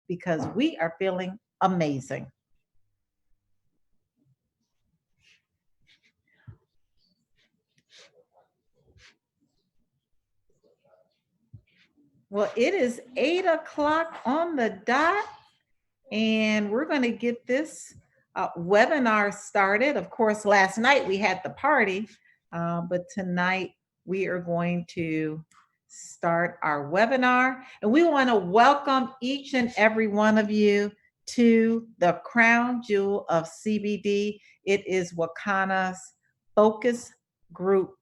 because we are feeling amazing. Well, it is 8 o'clock on the dot, and we're going to get this webinar started. Of course, last night we had the party, but tonight we are going to start our webinar. And we want to welcome each and every one of you to the crown jewel of CBD. It is Wakana's focus group.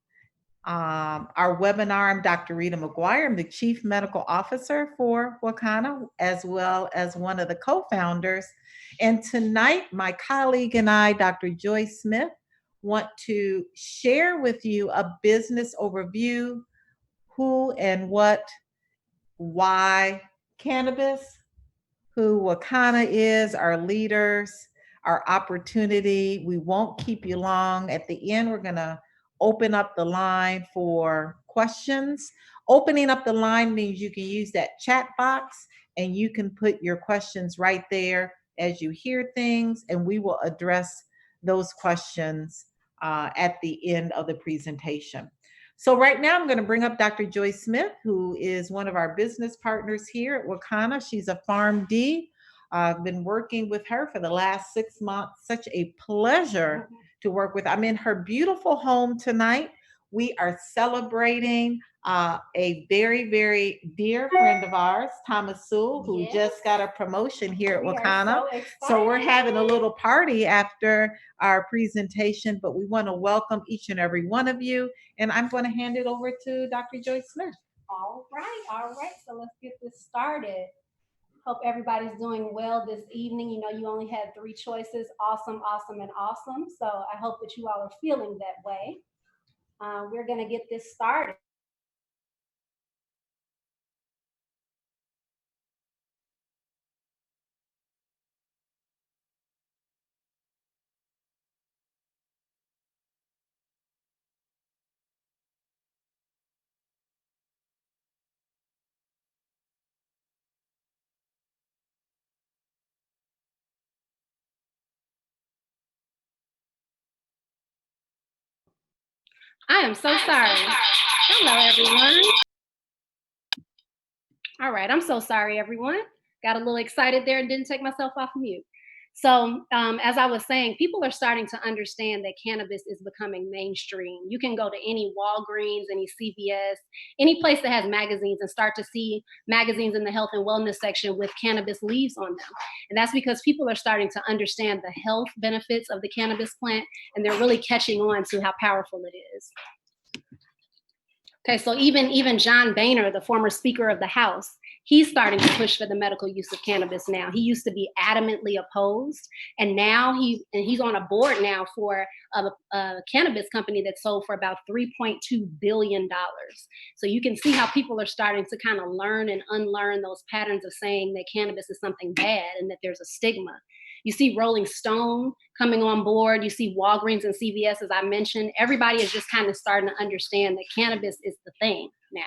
Our webinar, I'm Dr. Rita McGuire. I'm the Chief Medical Officer for Wakana, as well as one of the co-founders. And tonight, my colleague and I, Dr. Joy Smith, want to share with you a business overview, who and what, why cannabis, who Wakana is, our leaders, our opportunity. We won't keep you long. At the end, we're going to open up the line for questions. Opening up the line means you can use that chat box and you can put your questions right there as you hear things, and we will address those questions at the end of the presentation. So right now I'm going to bring up Dr. Joy Smith, who is one of our business partners here at Wakana. She's a PharmD. I've been working with her for the last 6 months. Such a pleasure to work with. I'm in her beautiful home tonight. We are celebrating a very, very dear friend of ours, Thomas Sewell, who just got a promotion here at Wakana. So we're having a little party after our presentation, but we want to welcome each and every one of you. And I'm going to hand it over to Dr. Joy Smith. All right. So let's get this started. Hope everybody's doing well this evening. You know, you only had 3 choices, awesome, awesome, and awesome. So I hope that you all are feeling that way. We're going to get this started. I am so sorry. Hello, everyone. All right, I'm so sorry, everyone. Got a little excited there and didn't take myself off mute. So as I was saying, people are starting to understand that cannabis is becoming mainstream. You can go to any Walgreens, any CVS, any place that has magazines and start to see magazines in the health and wellness section with cannabis leaves on them. And that's because people are starting to understand the health benefits of the cannabis plant, and they're really catching on to how powerful it is. Okay, so even John Boehner, the former Speaker of the House, he's starting to push for the medical use of cannabis now. He used to be adamantly opposed, and now he's on a board now for a cannabis company that sold for about $3.2 billion. So you can see how people are starting to kind of learn and unlearn those patterns of saying that cannabis is something bad and that there's a stigma. You see Rolling Stone coming on board. You see Walgreens and CVS, as I mentioned. Everybody is just kind of starting to understand that cannabis is the thing now.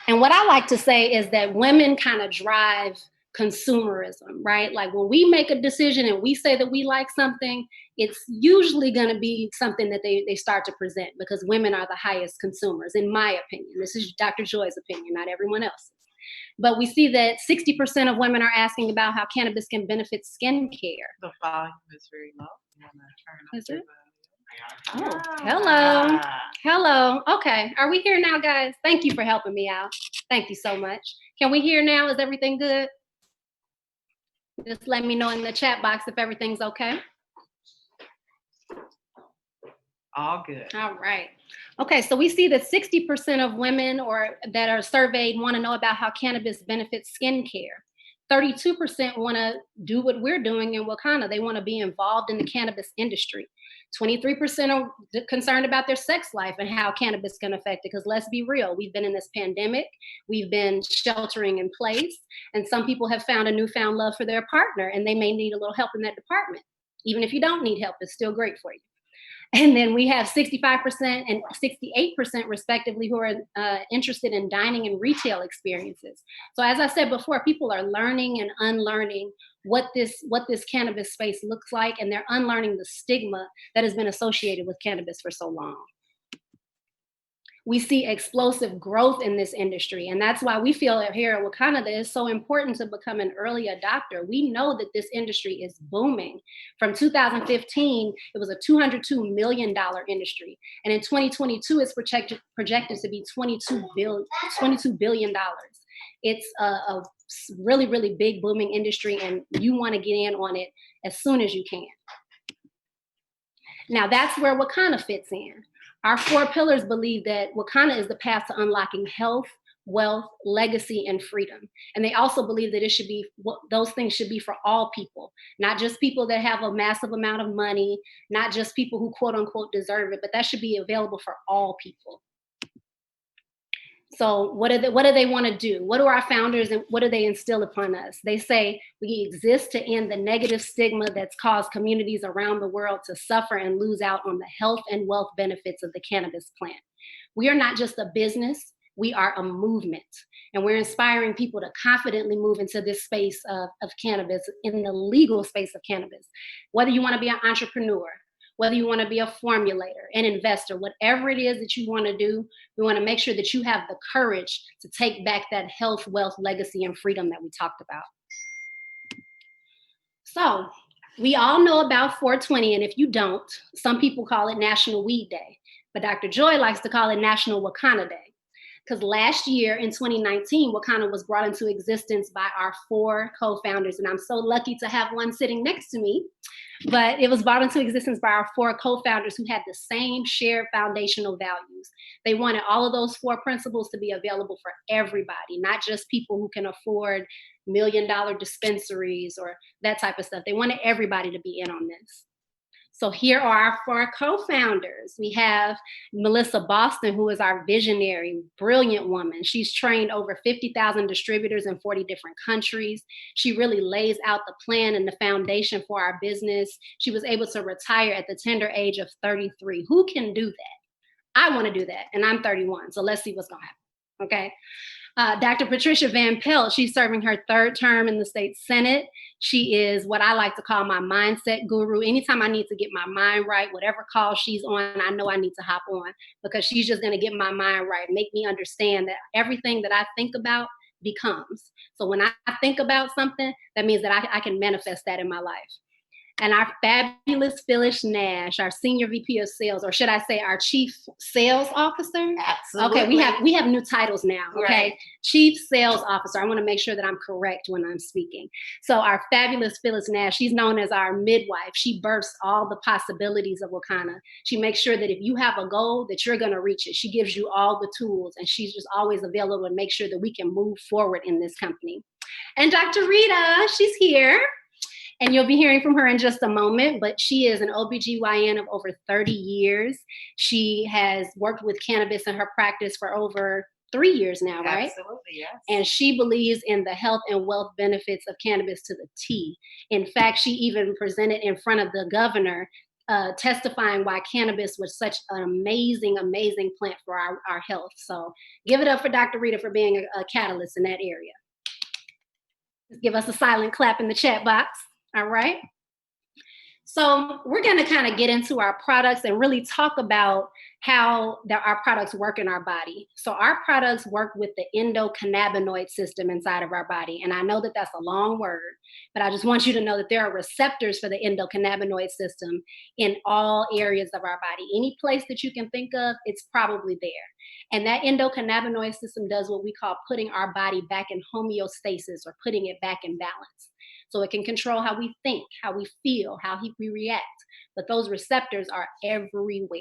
And what I like to say is that women kind of drive consumerism, right? Like when we make a decision and we say that we like something, it's usually going to be something that they start to present, because women are the highest consumers, in my opinion. This is Dr. Joy's opinion, not everyone else's. But we see that 60% of women are asking about how cannabis can benefit skincare. The volume is very low. You want to turn up the volume? Oh, hello. Hello. Okay. Are we here now, guys? Thank you for helping me out. Thank you so much. Can we hear now? Is everything good? Just let me know in the chat box if everything's okay. All good. All right. Okay, so we see that 60% of women that are surveyed want to know about how cannabis benefits skincare. 32% want to do what we're doing in Wakana. They want to be involved in the cannabis industry. 23% are concerned about their sex life and how cannabis can affect it, because let's be real, we've been in this pandemic, we've been sheltering in place, and some people have found a newfound love for their partner, and they may need a little help in that department. Even if you don't need help, it's still great for you. And then we have 65% and 68% respectively who are interested in dining and retail experiences. So as I said before, people are learning and unlearning what this cannabis space looks like, and they're unlearning the stigma that has been associated with cannabis for so long. We see explosive growth in this industry. And that's why we feel here at Wakanda that it's so important to become an early adopter. We know that this industry is booming. From 2015, it was a $202 million industry. And in 2022, it's projected to be $22 billion. It's a really, really big booming industry, and you want to get in on it as soon as you can. Now, that's where Wakanda fits in. Our 4 pillars believe that Wakanda is the path to unlocking health, wealth, legacy, and freedom. And they also believe that those things should be for all people, not just people that have a massive amount of money, not just people who quote unquote deserve it, but that should be available for all people. So what do they want to do? What do our founders and what do they instill upon us? They say we exist to end the negative stigma that's caused communities around the world to suffer and lose out on the health and wealth benefits of the cannabis plant. We are not just a business, we are a movement. And we're inspiring people to confidently move into this space of cannabis, in the legal space of cannabis. Whether you want to be an entrepreneur, whether you want to be a formulator, an investor, whatever it is that you want to do, we want to make sure that you have the courage to take back that health, wealth, legacy, and freedom that we talked about. So we all know about 420, and if you don't, some people call it National Weed Day, but Dr. Joy likes to call it National Wakanda Day. Because last year in 2019, Wakanda was brought into existence by our 4 co-founders, and I'm so lucky to have one sitting next to me. But it was brought into existence by our 4 co-founders who had the same shared foundational values. They wanted all of those 4 principles to be available for everybody, not just people who can afford $1 million dispensaries or that type of stuff. They wanted everybody to be in on this. So here are our 4 co-founders. We have Melissa Boston, who is our visionary, brilliant woman. She's trained over 50,000 distributors in 40 different countries. She really lays out the plan and the foundation for our business. She was able to retire at the tender age of 33. Who can do that? I want to do that, and I'm 31, so let's see what's going to happen, okay? Dr. Patricia Van Pelt, she's serving her 3rd term in the state Senate. She is what I like to call my mindset guru. Anytime I need to get my mind right, whatever call she's on, I know I need to hop on, because she's just going to get my mind right, make me understand that everything that I think about becomes. So when I think about something, that means that I can manifest that in my life. And our fabulous Phyllis Nash, our senior VP of sales, or should I say our chief sales officer? Absolutely. Okay, we have new titles now, okay? Right. Chief sales officer. I want to make sure that I'm correct when I'm speaking. So our fabulous Phyllis Nash, she's known as our midwife. She bursts all the possibilities of Wakanda. She makes sure that if you have a goal, that you're going to reach it. She gives you all the tools, and she's just always available to make sure that we can move forward in this company. And Dr. Rita, she's here. And you'll be hearing from her in just a moment, but she is an OBGYN of over 30 years. She has worked with cannabis in her practice for over 3 years now, right? Absolutely, yes. And she believes in the health and wealth benefits of cannabis to the T. In fact, she even presented in front of the governor, testifying why cannabis was such an amazing, amazing plant for our health. So give it up for Dr. Rita for being a catalyst in that area. Just give us a silent clap in the chat box. All right. So we're going to kind of get into our products and really talk about how our products work in our body. So our products work with the endocannabinoid system inside of our body. And I know that that's a long word, but I just want you to know that there are receptors for the endocannabinoid system in all areas of our body. Any place that you can think of, it's probably there. And that endocannabinoid system does what we call putting our body back in homeostasis, or putting it back in balance. So it can control how we think, how we feel, how we react. But those receptors are everywhere.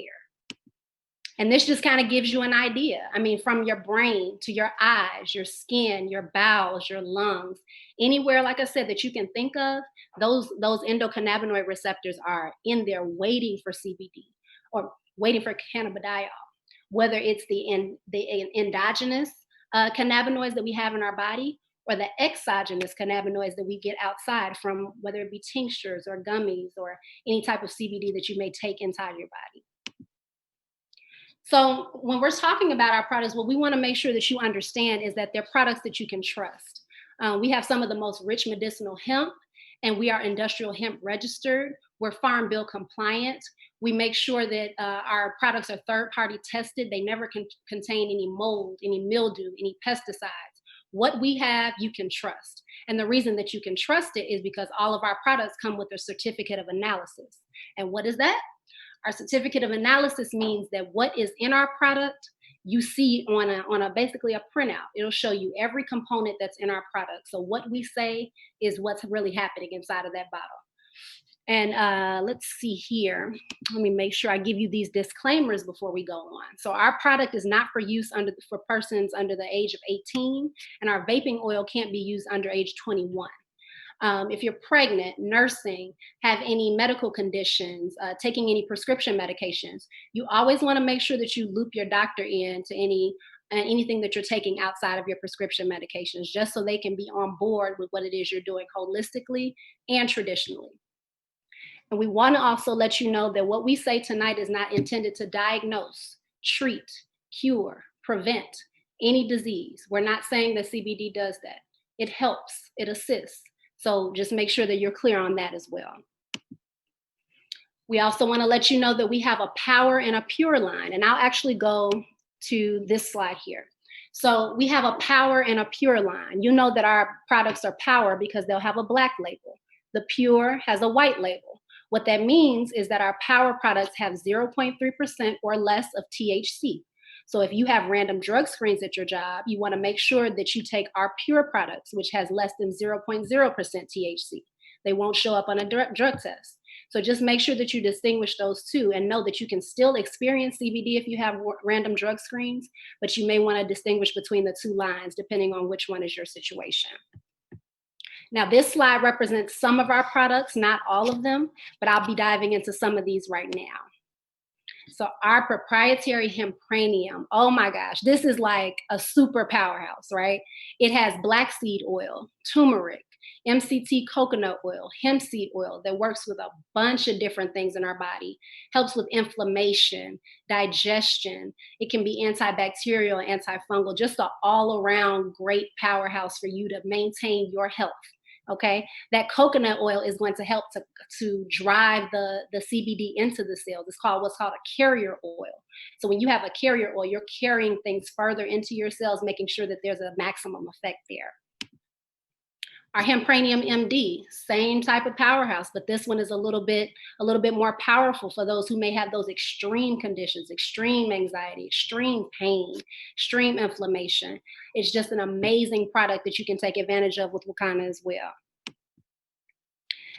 And this just kind of gives you an idea. I mean, from your brain to your eyes, your skin, your bowels, your lungs, anywhere, like I said, that you can think of, those endocannabinoid receptors are in there waiting for CBD or waiting for cannabidiol, whether it's the endogenous cannabinoids that we have in our body, or the exogenous cannabinoids that we get outside from whether it be tinctures or gummies or any type of CBD that you may take inside your body. So when we're talking about our products, what we want to make sure that you understand is that they're products that you can trust. We have some of the most rich medicinal hemp, and we are industrial hemp registered. We're Farm Bill compliant. We make sure that our products are third-party tested. They never contain any mold, any mildew, any pesticides. What we have, you can trust. And the reason that you can trust it is because all of our products come with a certificate of analysis. And what is that? Our certificate of analysis means that what is in our product, you see on a basically a printout. It'll show you every component that's in our product. So what we say is what's really happening inside of that bottle. And let's see here. Let me make sure I give you these disclaimers before we go on. So our product is not for use for persons under the age of 18, and our vaping oil can't be used under age 21. If you're pregnant, nursing, have any medical conditions, taking any prescription medications, you always want to make sure that you loop your doctor in to anything that you're taking outside of your prescription medications, just so they can be on board with what it is you're doing holistically and traditionally. And we want to also let you know that what we say tonight is not intended to diagnose, treat, cure, prevent any disease. We're not saying that CBD does that. It helps, it assists. So just make sure that you're clear on that as well. We also want to let you know that we have a power and a pure line. And I'll actually go to this slide here. So we have a power and a pure line. You know that our products are power because they'll have a black label. The pure has a white label. What that means is that our power products have 0.3% or less of THC. So if you have random drug screens at your job, you want to make sure that you take our pure products, which has less than 0.0% THC. They won't show up on a drug test. So just make sure that you distinguish those two and know that you can still experience CBD if you have random drug screens, but you may want to distinguish between the two lines depending on which one is your situation. Now, this slide represents some of our products, not all of them, but I'll be diving into some of these right now. So our proprietary hempranium, oh my gosh, this is like a super powerhouse, right? It has black seed oil, turmeric, MCT coconut oil, hemp seed oil that works with a bunch of different things in our body, helps with inflammation, digestion. It can be antibacterial, antifungal, just an all around great powerhouse for you to maintain your health. Okay, that coconut oil is going to help to drive the CBD into the cells. It's what's called a carrier oil. So when you have a carrier oil, you're carrying things further into your cells, making sure that there's a maximum effect there. Our Hempranium MD, same type of powerhouse, but this one is a little bit more powerful for those who may have those extreme conditions, extreme anxiety, extreme pain, extreme inflammation. It's just an amazing product that you can take advantage of with Wakana as well.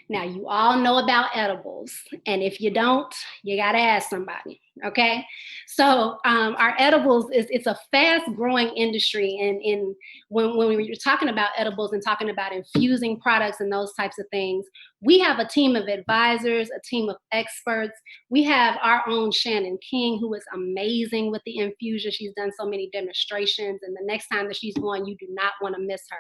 Now, you all know about edibles, and if you don't, you got to ask somebody, okay? So our edibles, it's a fast-growing industry, and when we're talking about edibles and talking about infusing products and those types of things, we have a team of advisors, a team of experts. We have our own Shannon King, who is amazing with the infusion. She's done so many demonstrations, and the next time that she's on, you do not want to miss her.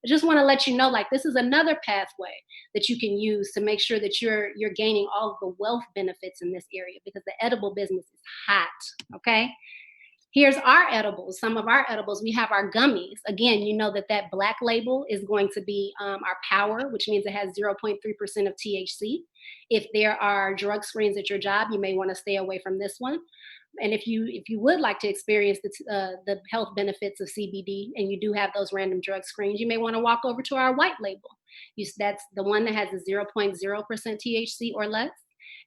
I just want to let you know, like, this is another pathway that you can use to make sure that you're gaining all of the wealth benefits in this area, because the edible business is hot, okay? Here's our edibles, some of our edibles. We have our gummies. Again, you know that black label is going to be our power, which means it has 0.3% of THC. If there are drug screens at your job, you may want to stay away from this one. And if you would like to experience the health benefits of CBD, and you do have those random drug screens, you may want to walk over to our white label. That's the one that has a 0.0% THC or less,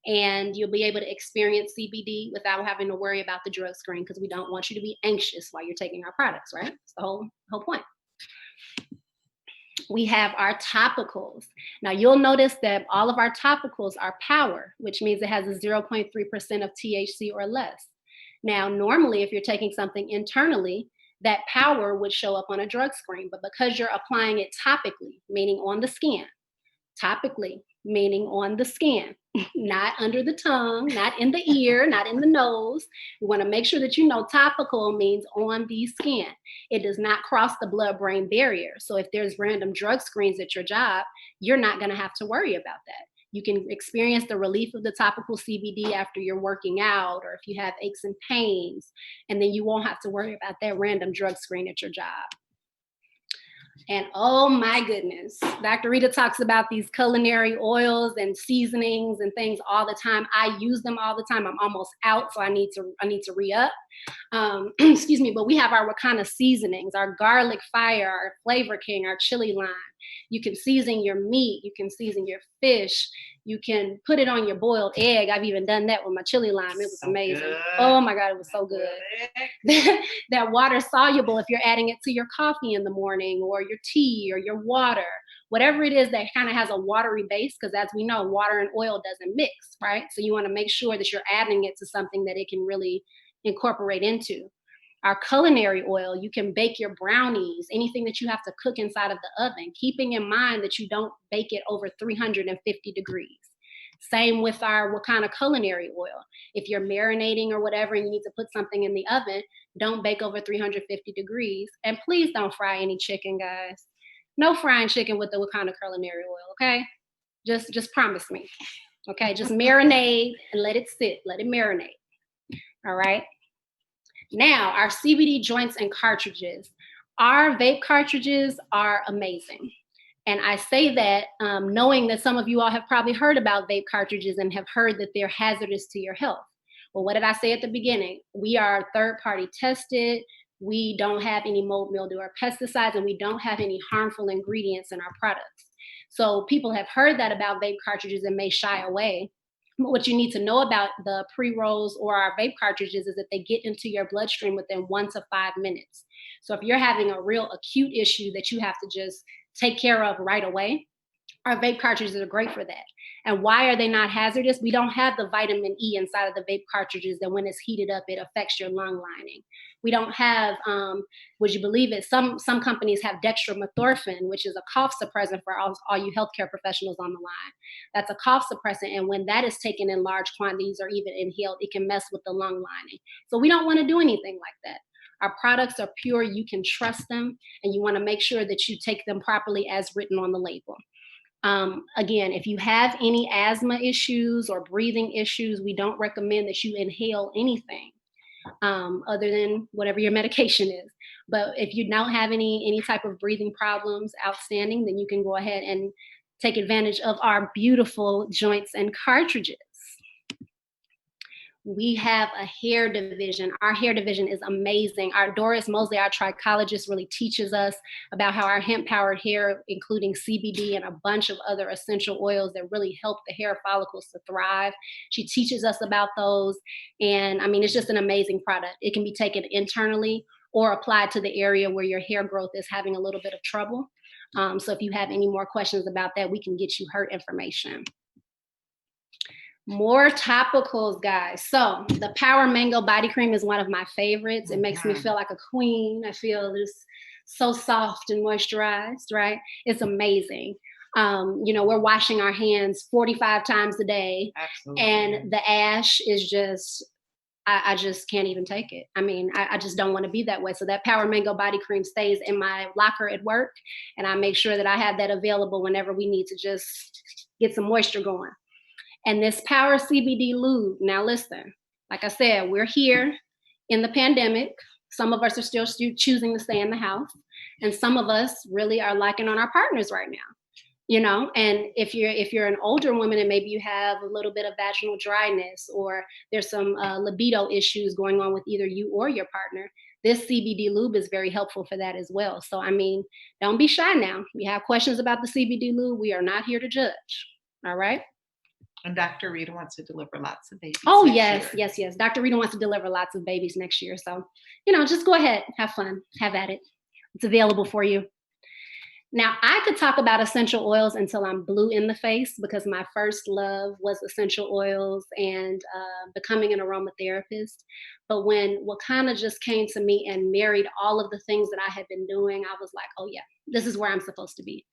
and you'll be able to experience CBD without having to worry about the drug screen, because we don't want you to be anxious while you're taking our products, right? That's the whole point. We have our topicals. Now, you'll notice that all of our topicals are power, which means it has a 0.3% of THC or less. Now, normally, if you're taking something internally, that power would show up on a drug screen, but because you're applying it topically, meaning on the skin, topically, meaning on the skin, not under the tongue, not in the ear, not in the nose. We want to make sure that you know topical means on the skin. It does not cross the blood-brain barrier. So if there's random drug screens at your job, you're not going to have to worry about that. You can experience the relief of the topical CBD after you're working out, or if you have aches and pains, and then you won't have to worry about that random drug screen at your job. And oh my goodness, Dr. Rita talks about these culinary oils and seasonings and things all the time. I use them all the time. I'm almost out, so I need to re-up. Excuse me, but we have our Wakana seasonings, our garlic fire, our flavor king, our chili lime. You can season your meat, you can season your fish, you can put it on your boiled egg. I've even done that with my chili lime. It was so amazing. Good. Oh my God, it was so good. That water soluble if you're adding it to your coffee in the morning, or your tea, or your water, whatever it is that kind of has a watery base, because as we know, water and oil doesn't mix, right? So you want to make sure that you're adding it to something that it can really incorporate into. Our culinary oil, you can bake your brownies, anything that you have to cook inside of the oven, keeping in mind that you don't bake it over 350 degrees. Same with our Wakana culinary oil. If you're marinating or whatever and you need to put something in the oven, don't bake over 350 degrees. And please don't fry any chicken, guys. No frying chicken with the Wakana culinary oil, okay? Just promise me, okay? Just marinate and let it sit, let it marinate, all right? Now, our CBD joints and cartridges. Our vape cartridges are amazing. And I say that knowing that some of you all have probably heard about vape cartridges and have heard that they're hazardous to your health. Well, what did I say at the beginning? We are third-party tested. We don't have any mold, mildew, or pesticides, and we don't have any harmful ingredients in our products. So people have heard that about vape cartridges and may shy away. What you need to know about the pre-rolls or our vape cartridges is that they get into your bloodstream within 1 to 5 minutes. So if you're having a real acute issue that you have to just take care of right away, our vape cartridges are great for that. And why are they not hazardous? We don't have the vitamin E inside of the vape cartridges that when it's heated up, it affects your lung lining. We don't have, would you believe it, some companies have dextromethorphan, which is a cough suppressant for all you healthcare professionals on the line. That's a cough suppressant, and when that is taken in large quantities or even inhaled, it can mess with the lung lining. So we don't want to do anything like that. Our products are pure, you can trust them, and you want to make sure that you take them properly as written on the label. Again, if you have any asthma issues or breathing issues, we don't recommend that you inhale anything other than whatever your medication is. But if you don't have any type of breathing problems outstanding, then you can go ahead and take advantage of our beautiful joints and cartridges. We have a hair division. Our hair division is amazing. Our Doris Mosley, our trichologist, really teaches us about how our hemp-powered hair, including CBD and a bunch of other essential oils that really help the hair follicles to thrive. She teaches us about those. And I mean, it's just an amazing product. It can be taken internally or applied to the area where your hair growth is having a little bit of trouble. So if you have any more questions about that, we can get you her information. More topicals, guys. So the Power Mango Body Cream is one of my favorites. It makes me feel like a queen. I feel just so soft and moisturized, right? It's amazing. We're washing our hands 45 times a day. Absolutely. And the ash is just, I just can't even take it. I mean, I just don't want to be that way. So that Power Mango Body Cream stays in my locker at work, and I make sure that I have that available whenever we need to just get some moisture going. And this Power CBD Lube, now listen, like I said, we're here in the pandemic. Some of us are still choosing to stay in the house, and some of us really are liking on our partners right now. And if you're an older woman and maybe you have a little bit of vaginal dryness, or there's some libido issues going on with either you or your partner, this CBD Lube is very helpful for that as well. So, I mean, don't be shy now. If you have questions about the CBD Lube, we are not here to judge, all right? And Dr. Rita wants to deliver lots of babies. Oh, yes. Dr. Rita wants to deliver lots of babies next year. So, just go ahead, have fun, have at it. It's available for you. Now, I could talk about essential oils until I'm blue in the face, because my first love was essential oils and becoming an aromatherapist. But when Wakana just came to me and married all of the things that I had been doing, I was like, oh yeah, This is where I'm supposed to be.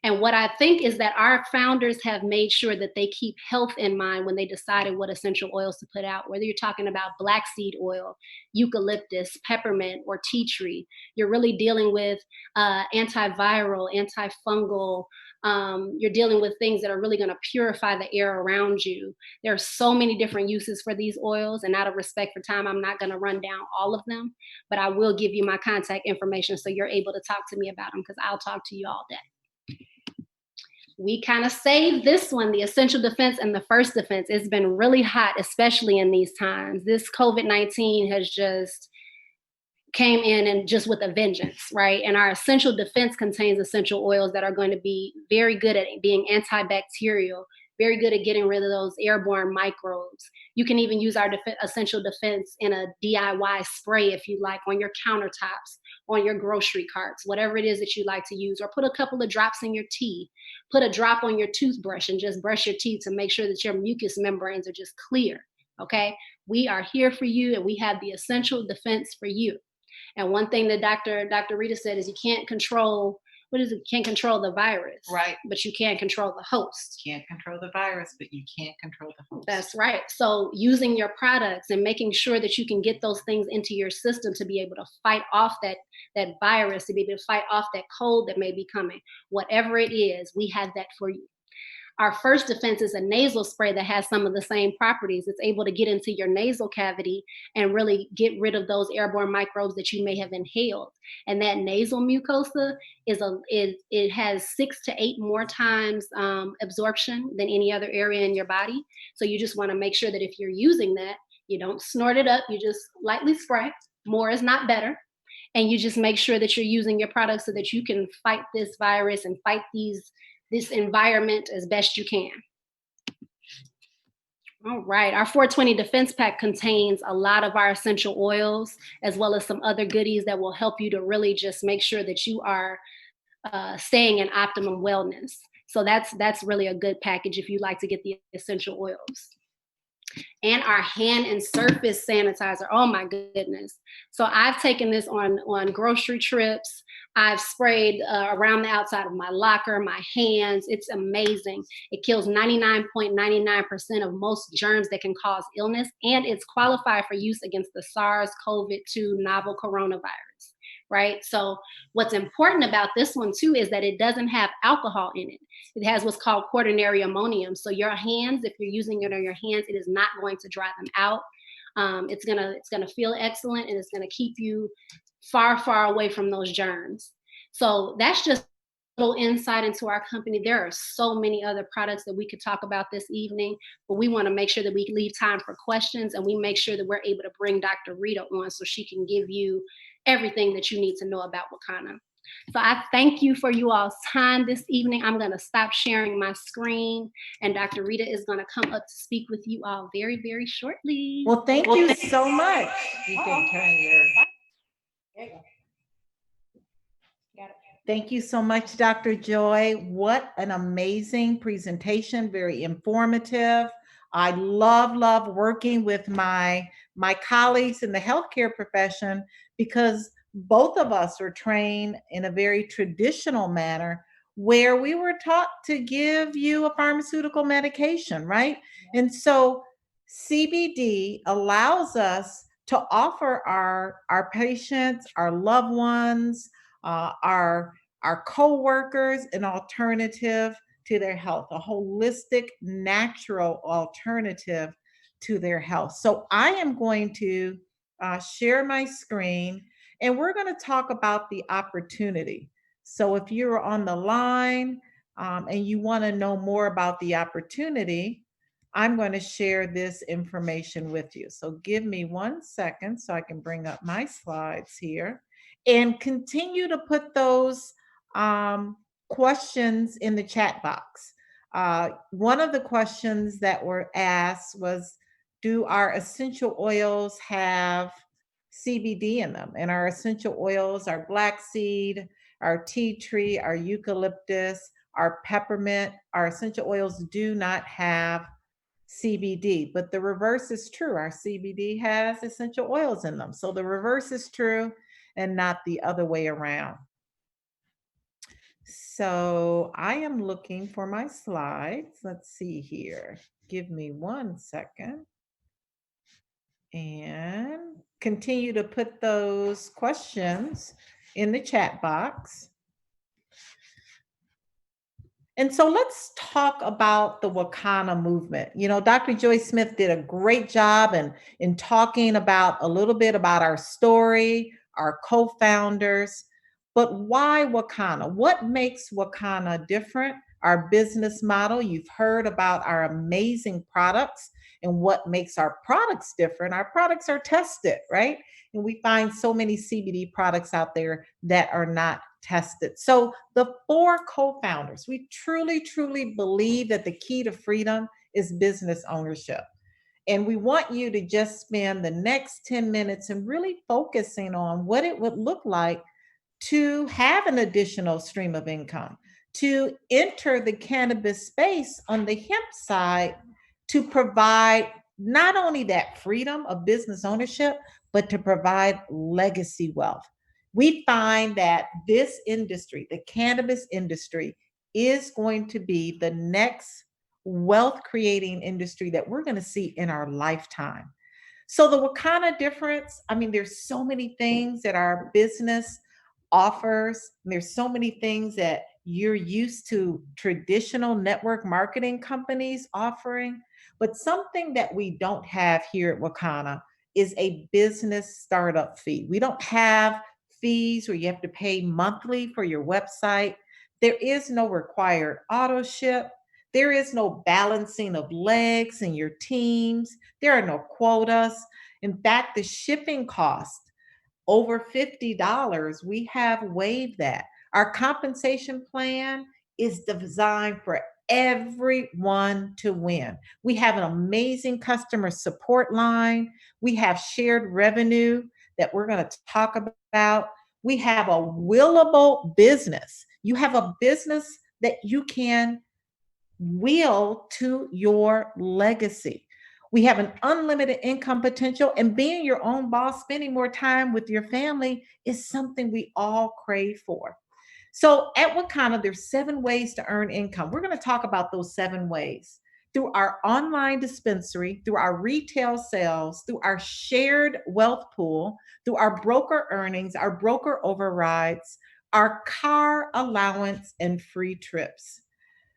And what I think is that our founders have made sure that they keep health in mind when they decided what essential oils to put out, whether you're talking about black seed oil, eucalyptus, peppermint, or tea tree. You're really dealing with antiviral, antifungal. You're dealing with things that are really going to purify the air around you. There are so many different uses for these oils, and out of respect for time, I'm not going to run down all of them, but I will give you my contact information so you're able to talk to me about them because I'll talk to you all day. We kind of saved this one, the essential defense and the first defense. It's been really hot, especially in these times. This COVID-19 has just came in and just with a vengeance, right? And our essential defense contains essential oils that are going to be very good at being antibacterial, very good at getting rid of those airborne microbes. You can even use our essential defense in a DIY spray if you like, on your countertops, on your grocery carts, whatever it is that you like to use, or put a couple of drops in your tea. Put a drop on your toothbrush and just brush your teeth to make sure that your mucous membranes are just clear. Okay, we are here for you, and we have the essential defense for you. And one thing that Dr. Rita said is you can't control, what is it? You can't control the virus, Right. but you can control the host. Can't control the virus, but you can't control the host. That's right. So using your products and making sure that you can get those things into your system to be able to fight off that virus, to be able to fight off that cold that may be coming, whatever it is, we have that for you. Our first defense is a nasal spray that has some of the same properties. It's able to get into your nasal cavity and really get rid of those airborne microbes that you may have inhaled. And that nasal mucosa it has 6 to 8 more times absorption than any other area in your body. So you just want to make sure that if you're using that, you don't snort it up, you just lightly spray. More is not better. And you just make sure that you're using your products so that you can fight this virus and fight this environment as best you can. All right, our 420 Defense Pack contains a lot of our essential oils, as well as some other goodies that will help you to really just make sure that you are staying in optimum wellness. So that's really a good package if you like to get the essential oils. And our hand and surface sanitizer. Oh my goodness. So I've taken this on grocery trips. I've sprayed around the outside of my locker, my hands. It's amazing. It kills 99.99% of most germs that can cause illness, and it's qualified for use against the SARS-CoV-2 novel coronavirus, right? So what's important about this one too is that it doesn't have alcohol in it. It has what's called quaternary ammonium. So your hands, if you're using it on your hands, it is not going to dry them out. It's gonna feel excellent, and it's gonna keep you far, far away from those germs. So that's just a little insight into our company. There are so many other products that we could talk about this evening, but we want to make sure that we leave time for questions, and we make sure that we're able to bring Dr. Rita on so she can give you everything that you need to know about Wakana. So I thank you for you all's time this evening. I'm going to stop sharing my screen, and Dr. Rita is going to come up to speak with you all very, very shortly. Well, thank you so much. You can turn your. There you go. Got it. Thank you so much, Dr. Joy. What an amazing presentation, very informative. I love working with my colleagues in the healthcare profession because both of us are trained in a very traditional manner where we were taught to give you a pharmaceutical medication, right? And so CBD allows us to offer our patients, our loved ones, our co-workers an alternative to their health, a holistic, natural alternative to their health. So I am going to share my screen, and we're going to talk about the opportunity. So if you're on the line and you want to know more about the opportunity, I'm going to share this information with you. So give me 1 second so I can bring up my slides here and continue to put those questions in the chat box. One of the questions that were asked was, do our essential oils have CBD in them? And our essential oils are black seed, our tea tree, our eucalyptus, our peppermint. Our essential oils do not have CBD, but the reverse is true. Our CBD has essential oils in them. So the reverse is true and not the other way around. So I am looking for my slides. Let's see here. Give me 1 second and continue to put those questions in the chat box. And so let's talk about the Wakana movement. You know, Dr. Joy Smith did a great job in talking about a little bit about our story, our co-founders, but why Wakana? What makes Wakana different? Our business model. You've heard about our amazing products and what makes our products different. Our products are tested, right? And we find so many CBD products out there that are not tested. So the four co-founders, we truly, truly believe that the key to freedom is business ownership. And we want you to just spend the next 10 minutes and really focusing on what it would look like to have an additional stream of income, to enter the cannabis space on the hemp side, to provide not only that freedom of business ownership, but to provide legacy wealth. We find that this industry, the cannabis industry, is going to be the next wealth creating industry that we're going to see in our lifetime. So the Wakana difference, I mean, there's so many things that our business offers. There's so many things that you're used to traditional network marketing companies offering, but something that we don't have here at Wakana is a business startup fee. We don't have fees where you have to pay monthly for your website. There is no required auto ship. There is no balancing of legs in your teams. There are no quotas. In fact, the shipping cost over $50, we have waived that. Our compensation plan is designed for everyone to win. We have an amazing customer support line. We have shared revenue that we're going to talk about. We have a willable business. You have a business that you can will to your legacy. We have an unlimited income potential, and being your own boss, spending more time with your family is something we all crave for. So at Wakana, there's 7 ways to earn income. We're going to talk about those 7 ways through our online dispensary, through our retail sales, through our shared wealth pool, through our broker earnings, our broker overrides, our car allowance, and free trips.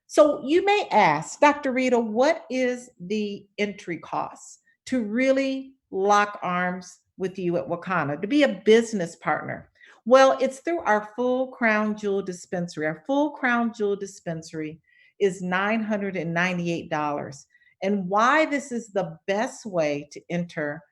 So you may ask, Dr. Rita, what is the entry cost to really lock arms with you at Wakana, to be a business partner? Well, it's through our full crown jewel dispensary. Our full crown jewel dispensary is $998. And why this is the best way to enter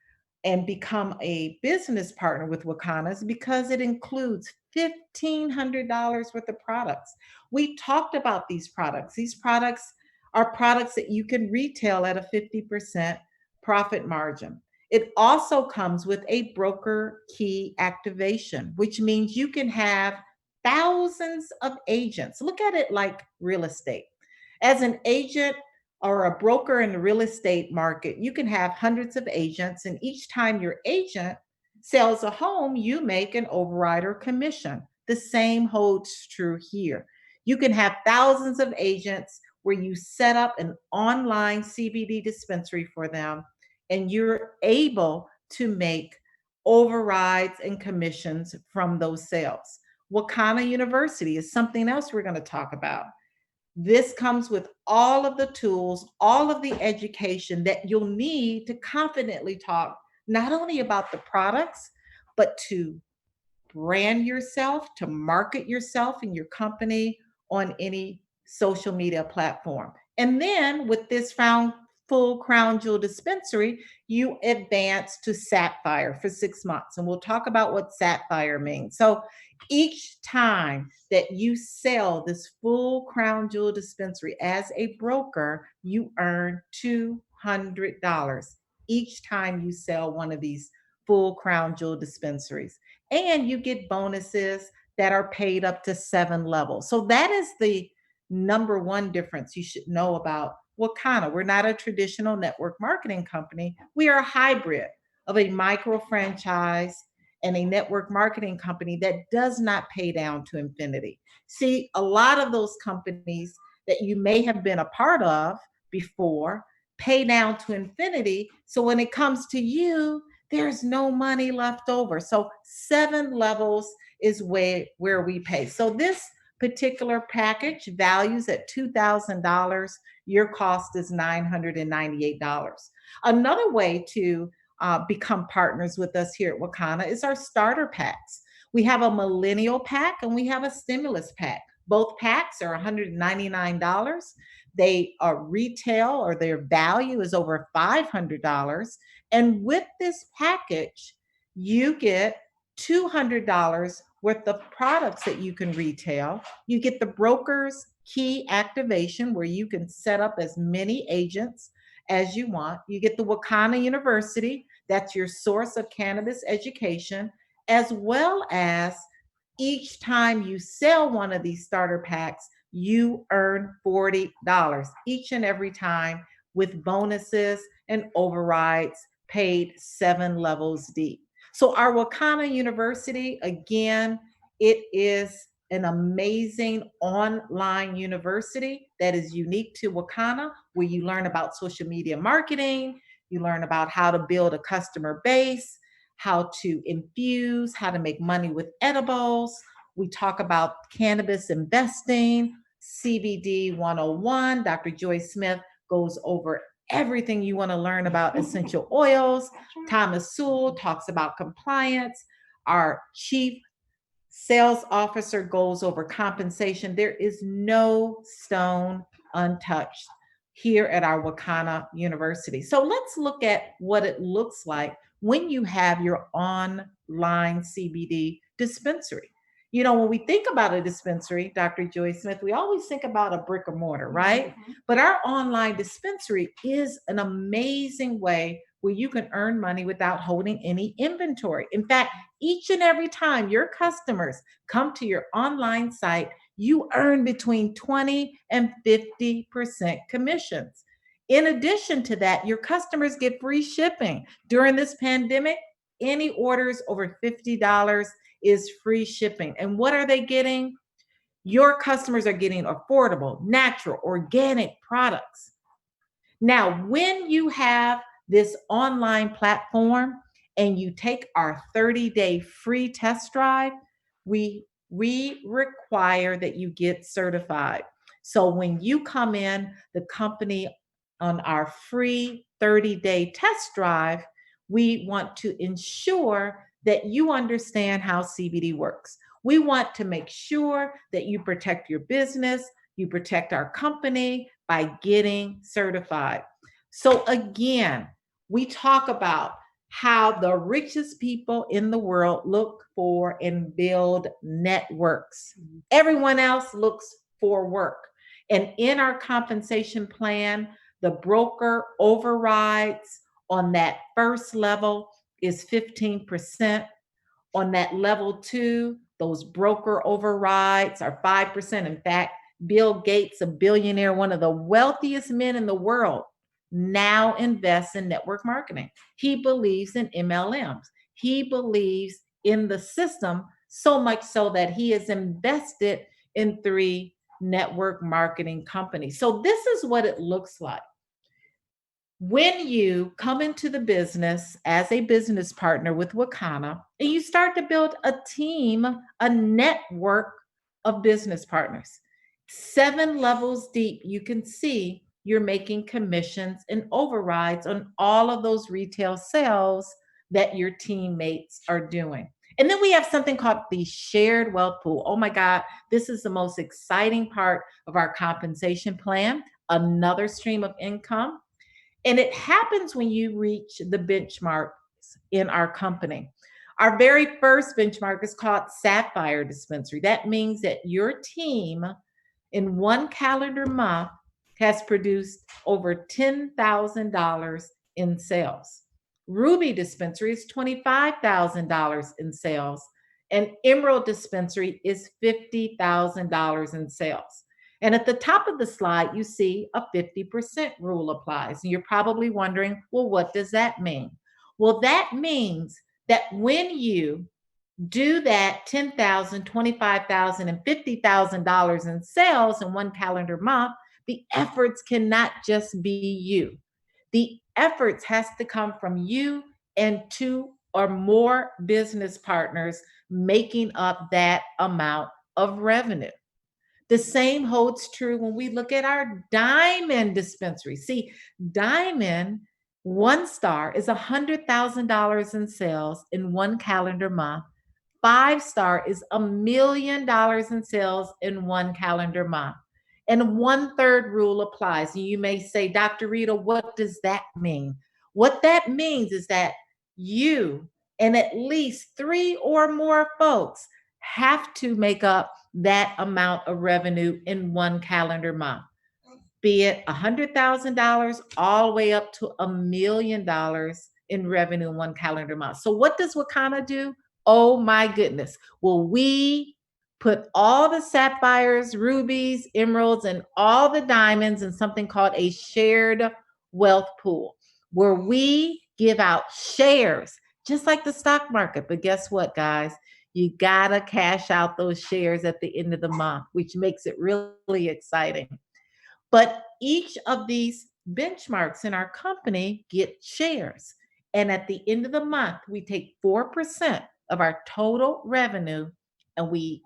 and become a business partner with Wakana is because it includes $1,500 worth of products. We talked about these products. These products are products that you can retail at a 50% profit margin. It also comes with a broker key activation, which means you can have thousands of agents. Look at it like real estate. As an agent or a broker in the real estate market, you can have hundreds of agents, and each time your agent sells a home, you make an overrider commission. The same holds true here. You can have thousands of agents where you set up an online CBD dispensary for them, and you're able to make overrides and commissions from those sales. Wakana University is something else we're going to talk about. This comes with all of the tools, all of the education that you'll need to confidently talk not only about the products, but to brand yourself, to market yourself and your company on any social media platform. And then with this found full crown jewel dispensary, you advance to Sapphire for 6 months. And we'll talk about what Sapphire means. So each time that you sell this full crown jewel dispensary as a broker, you earn $200 each time you sell one of these full crown jewel dispensaries. And you get bonuses that are paid up to 7 levels. So that is the number one difference you should know about Wakana. We're not a traditional network marketing company. We are a hybrid of a micro franchise and a network marketing company that does not pay down to infinity. See, a lot of those companies that you may have been a part of before pay down to infinity. So when it comes to you, there's no money left over. So 7 levels is where we pay. So this particular package values at $2,000. Your cost is $998. Another way to become partners with us here at Wakana is our starter packs. We have a millennial pack and we have a stimulus pack. Both packs are $199. They are retail, or their value is over $500. And with this package, you get $200 worth of products that you can retail. You get the broker's key activation, where you can set up as many agents as you want. You get the Wakana University, that's your source of cannabis education, as well as each time you sell one of these starter packs, you earn $40 each and every time, with bonuses and overrides paid 7 levels deep. So, our Wakana University, again, it is an amazing online university that is unique to Wakana, where you learn about social media marketing, you learn about how to build a customer base, how to infuse, how to make money with edibles. We talk about cannabis investing, CBD 101. Dr. Joy Smith goes over everything you want to learn about essential oils. Thomas Sewell talks about compliance. Our chief sales officer goes over compensation. There is no stone untouched here at our Wakana University. So let's look at what it looks like when you have your online CBD dispensary. You know, when we think about a dispensary, Dr. Joy Smith, we always think about a brick or mortar, right? Mm-hmm. But our online dispensary is an amazing way where you can earn money without holding any inventory. In fact, each and every time your customers come to your online site, you earn between 20 and 50% commissions. In addition to that, your customers get free shipping. During this pandemic, any orders over $50 is free shipping. And what are they getting? Your customers are getting affordable, natural, organic products. Now, when you have this online platform and you take our 30-day free test drive, we require that you get certified. So when you come in, the company, on our free 30-day test drive, we want to ensure that you understand how CBD works. We want to make sure that you protect your business, you protect our company by getting certified. So again, we talk about how the richest people in the world look for and build networks. Everyone else looks for work. And in our compensation plan, the broker overrides on that first level is 15%. On that level 2, those broker overrides are 5%. In fact, Bill Gates, a billionaire, one of the wealthiest men in the world, now invests in network marketing. He believes in MLMs. He believes in the system, so much so that he has invested in 3 network marketing companies. So this is what it looks like. When you come into the business as a business partner with Wakana, and you start to build a team, a network of business partners, 7 levels deep, you can see you're making commissions and overrides on all of those retail sales that your teammates are doing. And then we have something called the shared wealth pool. Oh my God, this is the most exciting part of our compensation plan, another stream of income. And it happens when you reach the benchmarks in our company. Our very first benchmark is called Sapphire Dispensary. That means that your team in 1 calendar month has produced over $10,000 in sales. Ruby Dispensary is $25,000 in sales. And Emerald Dispensary is $50,000 in sales. And at the top of the slide, you see a 50% rule applies. And you're probably wondering, well, what does that mean? Well, that means that when you do that $10,000, $25,000, and $50,000 in sales in one calendar month, the efforts cannot just be you. The efforts has to come from you and two or more business partners making up that amount of revenue. The same holds true when we look at our diamond dispensary. See, diamond one star is $100,000 in sales in one calendar month. Five-star is $1 million in sales in one calendar month. And one third rule applies. And you may say, Dr. Rita, what does that mean? What that means is that you and at least three or more folks have to make up that amount of revenue in one calendar month, be it $100,000 all the way up to $1 million in revenue in one calendar month. So, what does Wakana do? Oh my goodness. Well, we put all the sapphires, rubies, emeralds, and all the diamonds in something called a shared wealth pool, where we give out shares, just like the stock market. But guess what, guys? You gotta cash out those shares at the end of the month, which makes it really exciting. But each of these benchmarks in our company get shares. And at the end of the month, we take 4% of our total revenue and we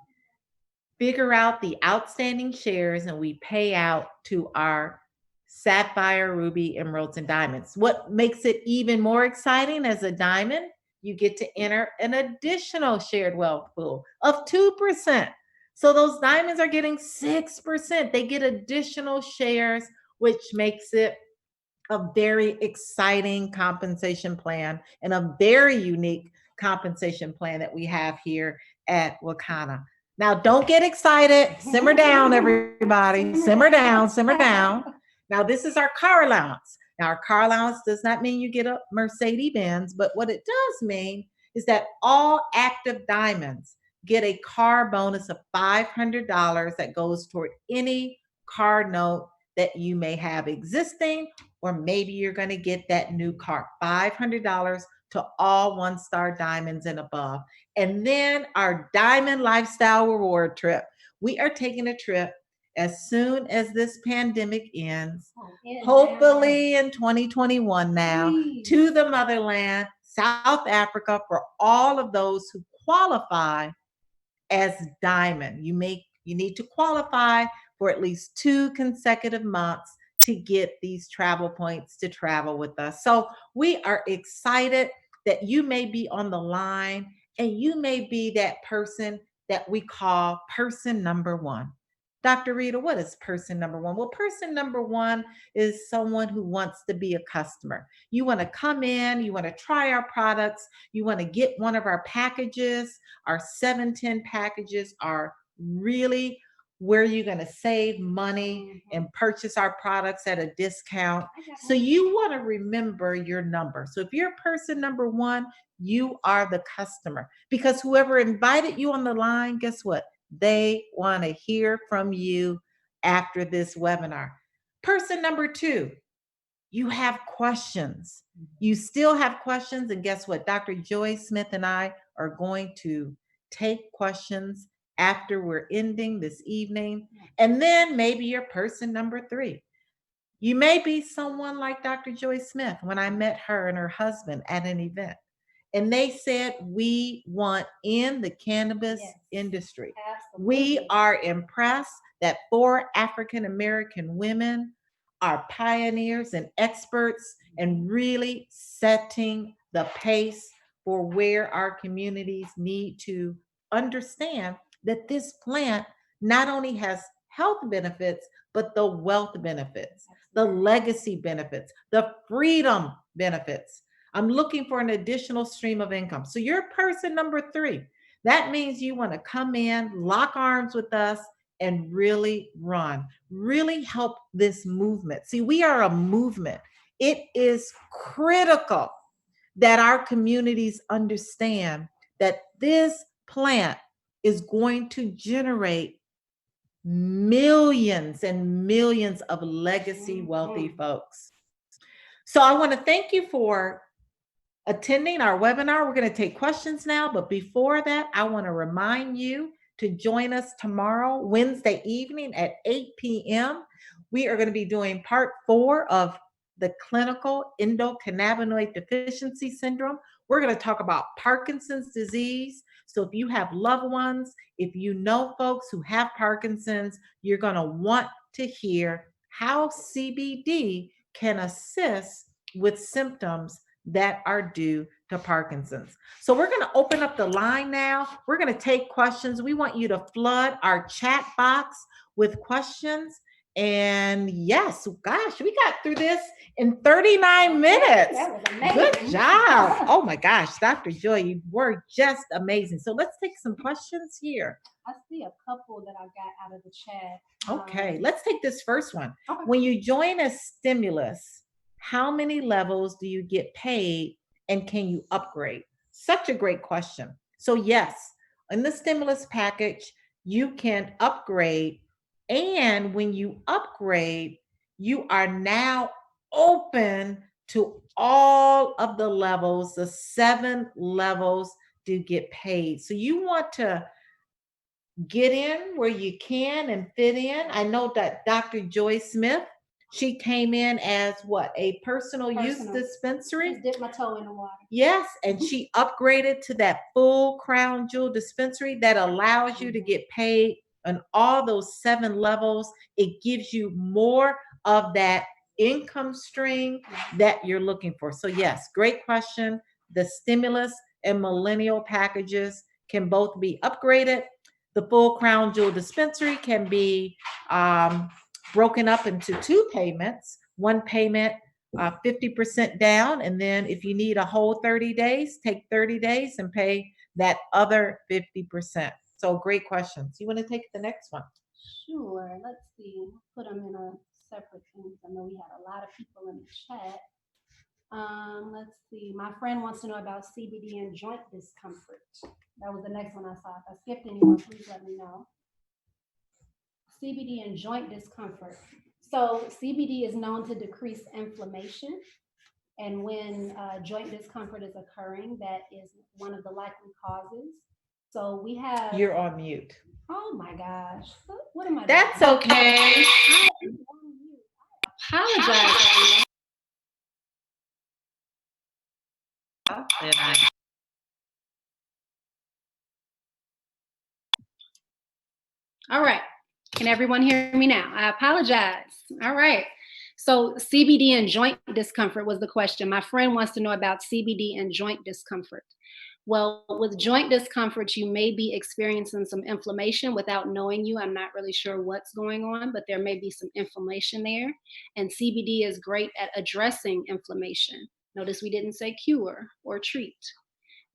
figure out the outstanding shares and we pay out to our sapphire, ruby, emeralds, and diamonds. What makes it even more exciting as a diamond? You get to enter an additional shared wealth pool of 2%. So those diamonds are getting 6%. They get additional shares, which makes it a very exciting compensation plan and a very unique compensation plan that we have here at Wakana. Now, don't get excited. Simmer down, everybody. Simmer down, simmer down. Now, this is our car allowance. Now, our car allowance does not mean you get a Mercedes Benz, but what it does mean is that all active diamonds get a car bonus of $500 that goes toward any car note that you may have existing, or maybe you're going to get that new car. $500 to all one star diamonds and above. And then our diamond lifestyle reward trip. We are taking a trip as soon as this pandemic ends, hopefully in 2021 now, to the motherland, South Africa, for all of those who qualify as diamond. You need to qualify for at least 2 consecutive months to get these travel points to travel with us. So we are excited that you may be on the line and you may be that person that we call person number one. Dr. Rita, what is person number one? Well, person number one is someone who wants to be a customer. You want to come in, you want to try our products, you want to get one of our packages. Our 710 packages are really where you're going to save money and purchase our products at a discount. So you want to remember your number. So if you're person number one, you are the customer, because whoever invited you on the line, guess what? They want to hear from you after this webinar. Person number two, you have questions. You still have questions. And guess what? Dr. Joy Smith and I are going to take questions after we're ending this evening. And then maybe you're person number three. You may be someone like Dr. Joy Smith when I met her and her husband at an event. And they said, we want in the cannabis industry. Absolutely. We are impressed that 4 African American women are pioneers and experts and really setting the pace for where our communities need to understand that this plant not only has health benefits, but the wealth benefits, the legacy benefits, the freedom benefits. I'm looking for an additional stream of income. So you're person number 3. That means you want to come in, lock arms with us, and really run, really help this movement. See, we are a movement. It is critical that our communities understand that this plant is going to generate millions and millions of legacy wealthy folks. So I want to thank you for attending our webinar. We're going to take questions now, but before that, I want to remind you to join us tomorrow, Wednesday evening at 8 p.m. We are going to be doing part 4 of the clinical endocannabinoid deficiency syndrome. We're going to talk about Parkinson's disease. So if you have loved ones, if you know folks who have Parkinson's, you're going to want to hear how CBD can assist with symptoms that are due to Parkinson's. So we're going to open up the line now. We're going to take questions. We want you to flood our chat box with questions. And yes, gosh, we got through this in 39 minutes. That was amazing. Good job. Oh my gosh, Dr. Joy, you were just amazing. So let's take some questions here. I see a couple that I got out of the chat. Okay, let's take this first one. Okay. When you join a stimulus, how many levels do you get paid and can you upgrade? Such a great question. So, yes, in the stimulus package, you can upgrade. And when you upgrade, you are now open to all of the levels, the 7 levels to get paid. So, you want to get in where you can and fit in. I know that Dr. Joy Smith, she came in as what, a personal use dispensary? Just dipped my toe in the water. Yes, and she upgraded to that full crown jewel dispensary that allows you to get paid on all those 7 levels. It gives you more of that income stream that you're looking for. So yes, great question. The stimulus and millennial packages can both be upgraded. The full crown jewel dispensary can be broken up into 2 payments. One payment 50% down, and then if you need a whole 30 days, take 30 days and pay that other 50%. So great questions. You want to take the next one? Sure. Let's see. Put them in a separate thing. I know we had a lot of people in the chat. Let's see. My friend wants to know about CBD and joint discomfort. That was the next one I saw. If I skipped anyone, please let me know. CBD and joint discomfort. So CBD is known to decrease inflammation. And when joint discomfort is occurring, that is one of the likely causes. So we have. You're on mute. Oh my gosh. What am I doing? That's okay. I apologize. All right. Can everyone hear me now? I apologize. All right. So CBD and joint discomfort was the question. My friend wants to know about CBD and joint discomfort. Well, with joint discomfort, you may be experiencing some inflammation without knowing you. I'm not really sure what's going on, but there may be some inflammation there. And CBD is great at addressing inflammation. Notice we didn't say cure or treat.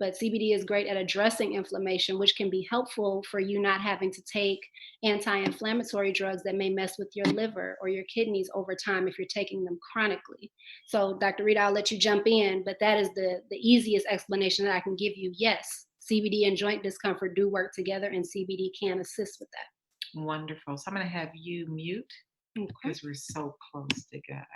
But CBD is great at addressing inflammation, which can be helpful for you not having to take anti-inflammatory drugs that may mess with your liver or your kidneys over time if you're taking them chronically. So Dr. Rita, I'll let you jump in, but that is the easiest explanation that I can give you. Yes, CBD and joint discomfort do work together, and CBD can assist with that. Wonderful. So I'm going to have you mute because we're so close together.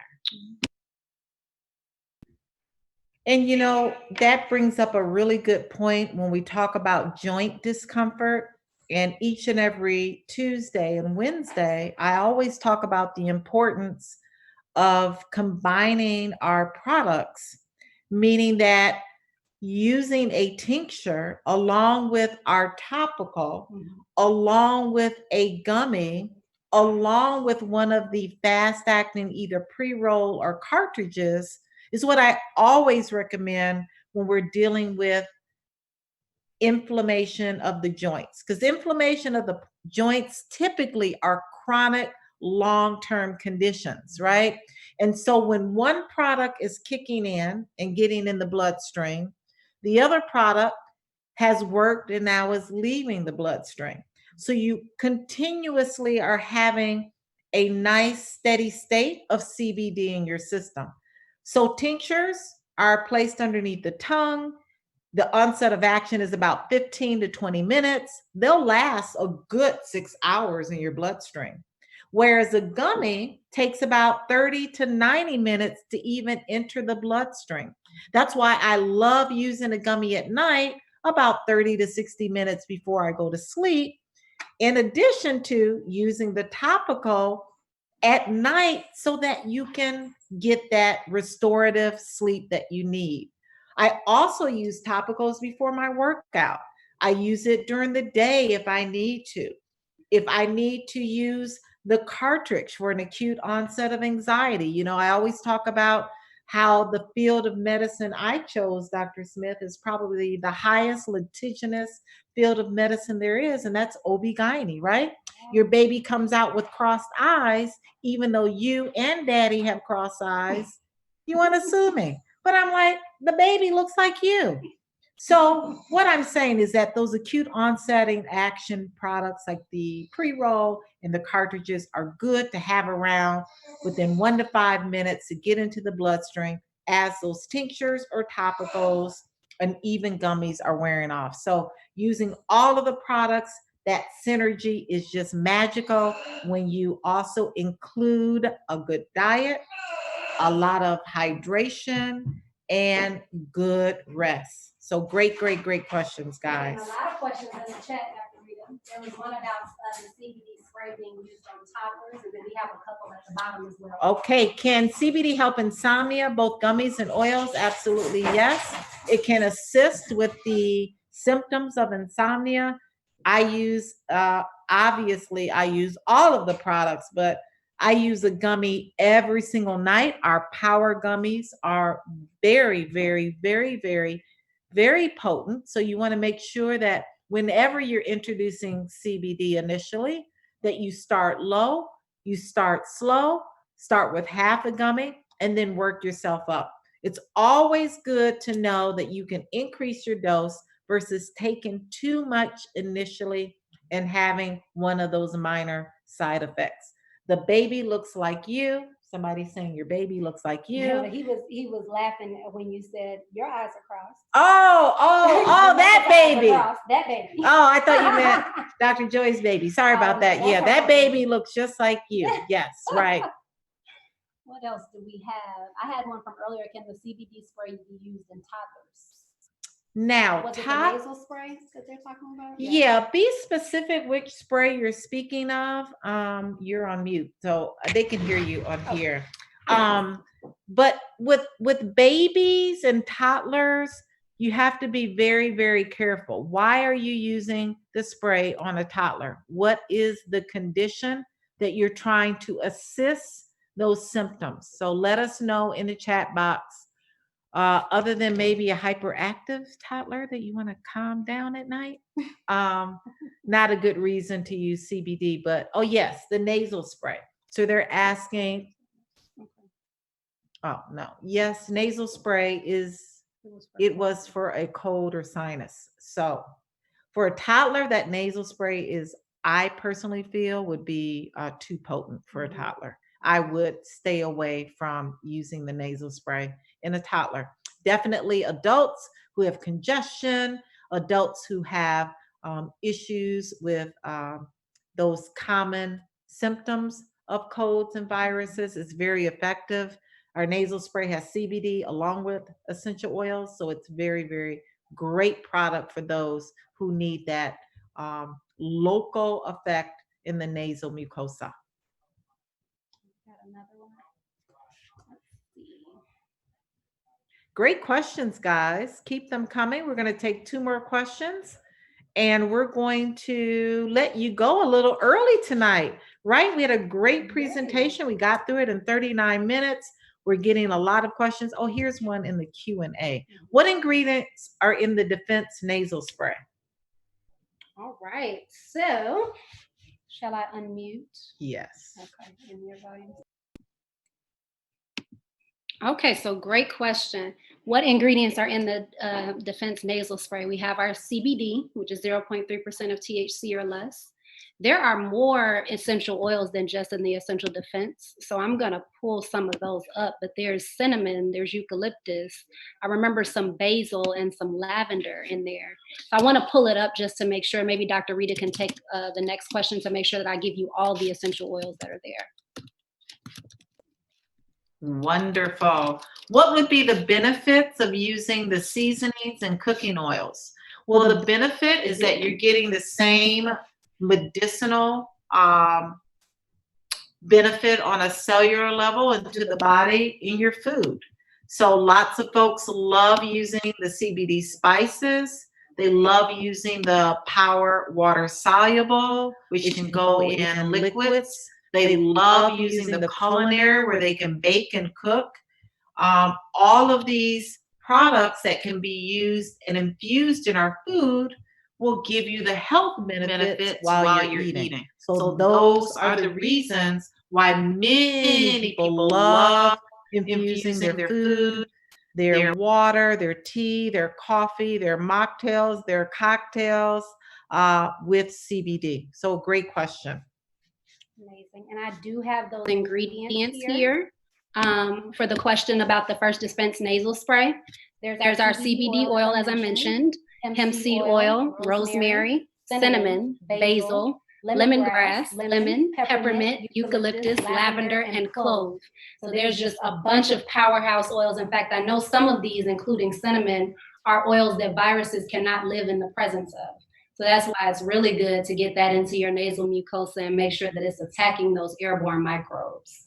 And you know, that brings up a really good point when we talk about joint discomfort. And each and every Tuesday and Wednesday, I always talk about the importance of combining our products, meaning that using a tincture along with our topical, along with a gummy, along with one of the fast acting either pre-roll or cartridges is what I always recommend when we're dealing with inflammation of the joints, because inflammation of the joints typically are chronic long-term conditions, right? And so when one product is kicking in and getting in the bloodstream, the other product has worked and now is leaving the bloodstream. So you continuously are having a nice steady state of CBD in your system. So tinctures are placed underneath the tongue. The onset of action is about 15 to 20 minutes. They'll last a good 6 hours in your bloodstream. Whereas a gummy takes about 30 to 90 minutes to even enter the bloodstream. That's why I love using a gummy at night about 30 to 60 minutes before I go to sleep, in addition to using the topical at night so that you can get that restorative sleep that you need. I also use topicals before my workout. I use it during the day if I need to. If I need to use the cartridge for an acute onset of anxiety, I always talk about how the field of medicine I chose, Dr. Smith, is probably the highest litigious field of medicine there is, and that's OB-GYN, right? Your baby comes out with crossed eyes, even though you and daddy have crossed eyes. You want to sue me. But I'm like, the baby looks like you. So what I'm saying is that those acute onsetting action products like the pre-roll and the cartridges are good to have around within 1 to 5 minutes to get into the bloodstream as those tinctures or topicals and even gummies are wearing off. So using all of the products, that synergy is just magical when you also include a good diet, a lot of hydration, and good rest. So great questions, guys. And a lot of questions in the chat, Dr. Rita. There was one about the CBD spray being used on toddlers, and then we have a couple at the bottom as well. Okay, can CBD help insomnia, both gummies and oils? Absolutely, yes. It can assist with the symptoms of insomnia. I use, obviously, I use all of the products, but I use a gummy every single night. Our power gummies are very, very, very, very, very potent. So you want to make sure that whenever you're introducing CBD initially, that you start low, you start slow, start with half a gummy, and then work yourself up. It's always good to know that you can increase your dose versus taking too much initially and having one of those minor side effects. The baby looks like you. Somebody saying your baby looks like you. Yeah, he was laughing when you said your eyes are crossed. Oh, that baby. That baby. Oh, I thought you meant Dr. Joy's baby. Sorry about that. Yeah, that baby looks just like you. Yes, right. What else do we have? I had one from earlier. Can the CBD spray be used in toddlers? Now, Was it the nasal spray that they're talking about? Yeah, be specific which spray you're speaking of. You're on mute, so they can hear you on here. But with babies and toddlers, you have to be very, very careful. Why are you using the spray on a toddler? What is the condition that you're trying to assist those symptoms? So let us know in the chat box. Other than maybe a hyperactive toddler that you want to calm down at night, not a good reason to use CBD. But oh yes, the nasal spray. So they're asking. Oh no, yes, nasal spray it was for a cold or sinus. So for a toddler, that nasal spray is, I personally feel, would be too potent for a toddler. I would stay away from using the nasal spray in a toddler. Definitely adults who have congestion, adults who have issues with those common symptoms of colds and viruses is very effective. Our nasal spray has CBD along with essential oils, so it's very, very great product for those who need that local effect in the nasal mucosa. Got another one. Let's see. Great questions, guys. Keep them coming. We're going to take 2 more questions and we're going to let you go a little early tonight, right? We had a great presentation. We got through it in 39 minutes. We're getting a lot of questions. Oh, here's one in the Q&A. What ingredients are in the Defense nasal spray? All right. So, shall I unmute? Yes. Okay. In your volume. Okay, so great question. What ingredients are in the Defense nasal spray? We have our CBD, which is 0.3% of THC or less. There are more essential oils than just in the Essential Defense. So I'm going to pull some of those up, but there's cinnamon, there's eucalyptus. I remember some basil and some lavender in there. So I want to pull it up just to make sure. Maybe Dr. Rita can take the next question to make sure that I give you all the essential oils that are there. Wonderful. What would be the benefits of using the seasonings and cooking oils? Well, the benefit is that you're getting the same medicinal benefit on a cellular level into the body in your food. So lots of folks love using the CBD spices. They love using the power water soluble, which can go in liquids. They love using the culinary where they can bake and cook. All of these products that can be used and infused in our food will give you the health benefits while you're eating. So those are the reasons why many people love infusing their food, their water, their tea, their coffee, their mocktails, their cocktails with CBD. So great question. Amazing. And I do have those ingredients here. For the question about the first dispense nasal spray, there's our CBD oil, as I mentioned, hemp seed oil, rosemary, cinnamon, basil, lemongrass, lemon, peppermint, eucalyptus, lavender, and clove. So there's just a bunch of powerhouse oils. In fact, I know some of these, including cinnamon, are oils that viruses cannot live in the presence of. So that's why it's really good to get that into your nasal mucosa and make sure that it's attacking those airborne microbes.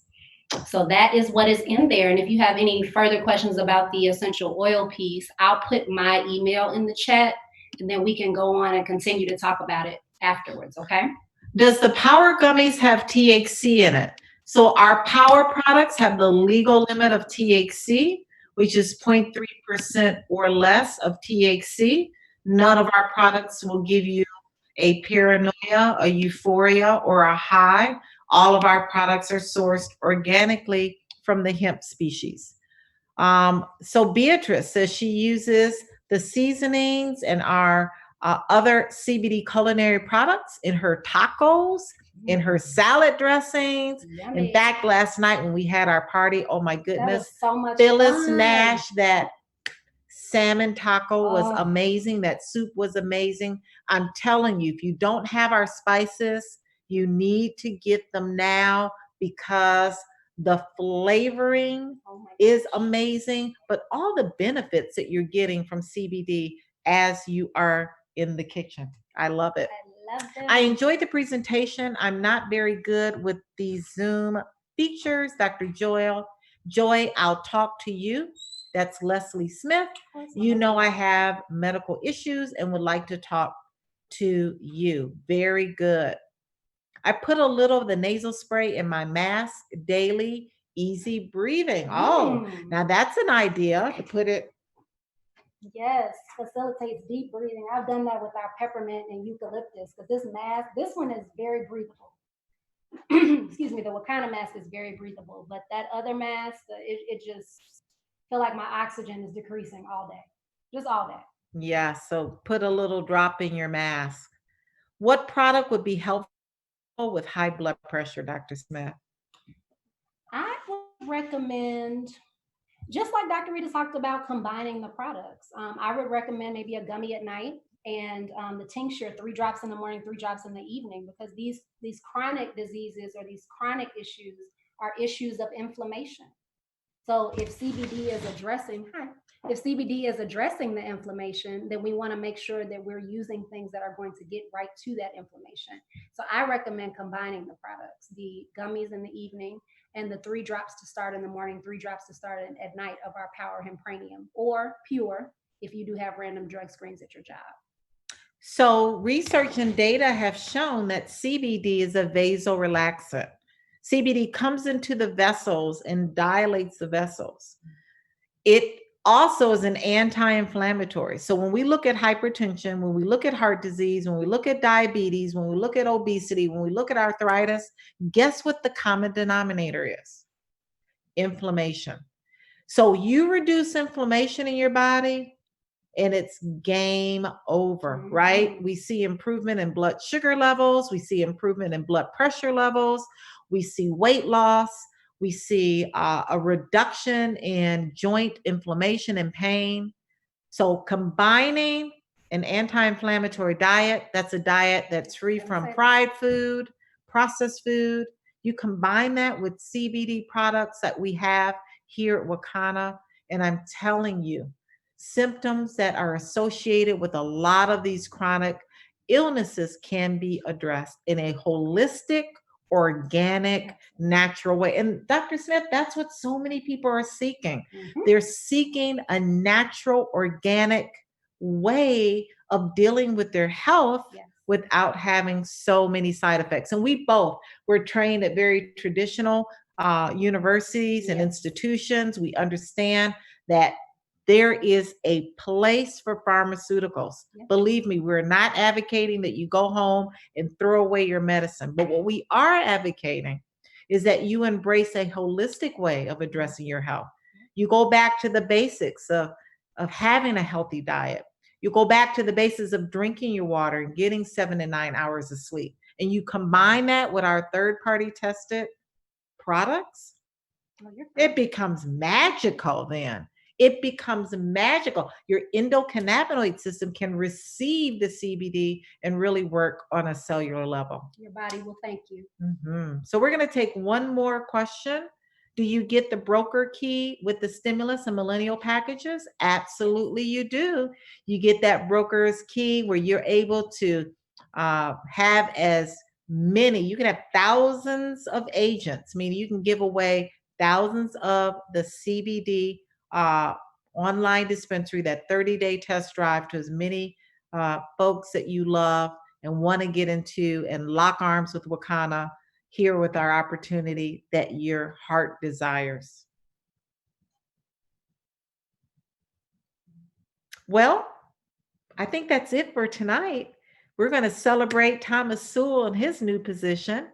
So that is what is in there. And if you have any further questions about the essential oil piece, I'll put my email in the chat and then we can go on and continue to talk about it afterwards, okay? Does the power gummies have THC in it? So our power products have the legal limit of THC, which is 0.3% or less of THC. None of our products will give you a paranoia, a euphoria, or a high. All of our products are sourced organically from the hemp species. So Beatrice says she uses the seasonings and our other CBD culinary products in her tacos, in her salad dressings. Yummy. In fact, last night when we had our party, oh my That goodness, was so much Phyllis fun. Nash, that salmon taco was amazing. That soup was amazing. I'm telling you, if you don't have our spices, you need to get them now because the flavoring is amazing, but all the benefits that you're getting from CBD as you are in the kitchen. I love it. I love them. I enjoyed the presentation. I'm not very good with the Zoom features. Dr. Joy, I'll talk to you. That's Leslie Smith. You know I have medical issues and would like to talk to you. Very good. I put a little of the nasal spray in my mask daily. Easy breathing. Oh, now that's an idea to put it. Yes, facilitates deep breathing. I've done that with our peppermint and eucalyptus because this mask, this one is very breathable. Excuse me, the Wakanda mask is very breathable, but that other mask, it just feel like my oxygen is decreasing all day, just all day. Yeah, so put a little drop in your mask. What product would be helpful with high blood pressure, Dr. Smith? I would recommend, just like Dr. Rita talked about, combining the products. I would recommend maybe a gummy at night and the tincture, 3 drops in the morning, 3 drops in the evening, because these chronic diseases or these chronic issues are issues of inflammation. So if CBD is addressing the inflammation, then we want to make sure that we're using things that are going to get right to that inflammation. So I recommend combining the products, the gummies in the evening and the 3 drops to start in the morning, 3 drops to start at night of our Power Hempranium, or pure if you do have random drug screens at your job. So research and data have shown that CBD is a vasorelaxant. CBD comes into the vessels and dilates the vessels. It also is an anti-inflammatory. So when we look at hypertension, when we look at heart disease, when we look at diabetes, when we look at obesity, when we look at arthritis, guess what the common denominator is? Inflammation. So you reduce inflammation in your body, and it's game over, right? We see improvement in blood sugar levels. We see improvement in blood pressure levels. We see weight loss. We see a reduction in joint inflammation and pain. So combining an anti-inflammatory diet, that's a diet that's free from fried food, processed food. You combine that with CBD products that we have here at Wakana. And I'm telling you, symptoms that are associated with a lot of these chronic illnesses can be addressed in a holistic, organic, natural way. And Dr. Smith, that's what so many people are seeking. They're seeking a natural, organic way of dealing with their health without having so many side effects. And we both were trained at very traditional universities and institutions. We understand that there is a place for pharmaceuticals. Believe me, we're not advocating that you go home and throw away your medicine. But what we are advocating is that you embrace a holistic way of addressing your health. You go back to the basics of having a healthy diet. You go back to the basics of drinking your water and getting 7 to 9 hours of sleep. And you combine that with our third-party tested products, it becomes magical then. It becomes magical. Your endocannabinoid system can receive the CBD and really work on a cellular level. Your body will thank you. So we're going to take one more question. Do you get the broker key with the stimulus and millennial packages? Absolutely, you do. You get that broker's key where you're able to have as many, you can have thousands of agents, meaning you can give away thousands of the CBD online dispensary, that 30-day test drive to as many folks that you love and want to get into and lock arms with Wakana here with our opportunity that your heart desires. Well, I think that's it for tonight. We're going to celebrate Thomas Sewell in his new position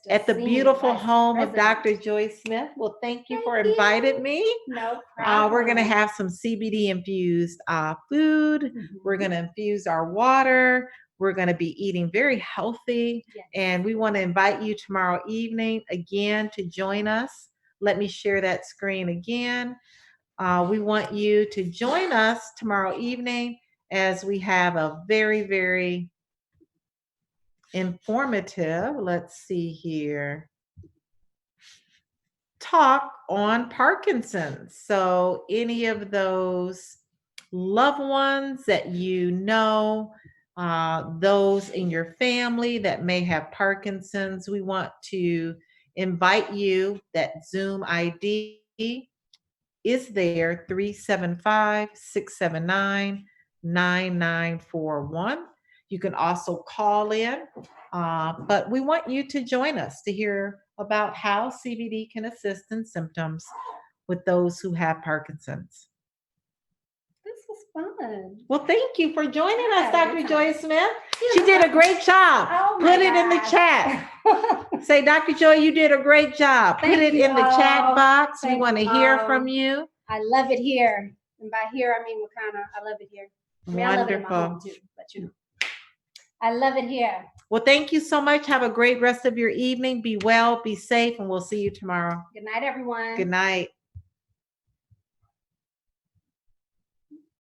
at the beautiful home of Dr. Joy Smith. Well, thank you for inviting me. No problem. We're going to have some CBD infused food. We're going to infuse our water. We're going to be eating very healthy. And we want to invite you tomorrow evening again to join us. Let me share that screen again. We want you to join us tomorrow evening as we have a very, very informative, let's see here, talk on Parkinson's. So any of those loved ones that you know, those in your family that may have Parkinson's, we want to invite you. That Zoom ID is there, 375-679-9941. You can also call in, but we want you to join us to hear about how CBD can assist in symptoms with those who have Parkinson's. This was fun. Well, thank you for joining us, Yeah, Dr. Joy Smith. She did a great job. Oh my Put it in the gosh. chat. Say, Dr. Joy, you did a great job. Thank Put it you in the chat all. box. We Thank want to you hear all. from you. I love it here. And by here, I mean Wakana. I love it here. I mean, I love it in my home too, but you know. I love it here. Well, thank you so much. Have a great rest of your evening. Be well, be safe, and we'll see you tomorrow. Good night, everyone. Good night.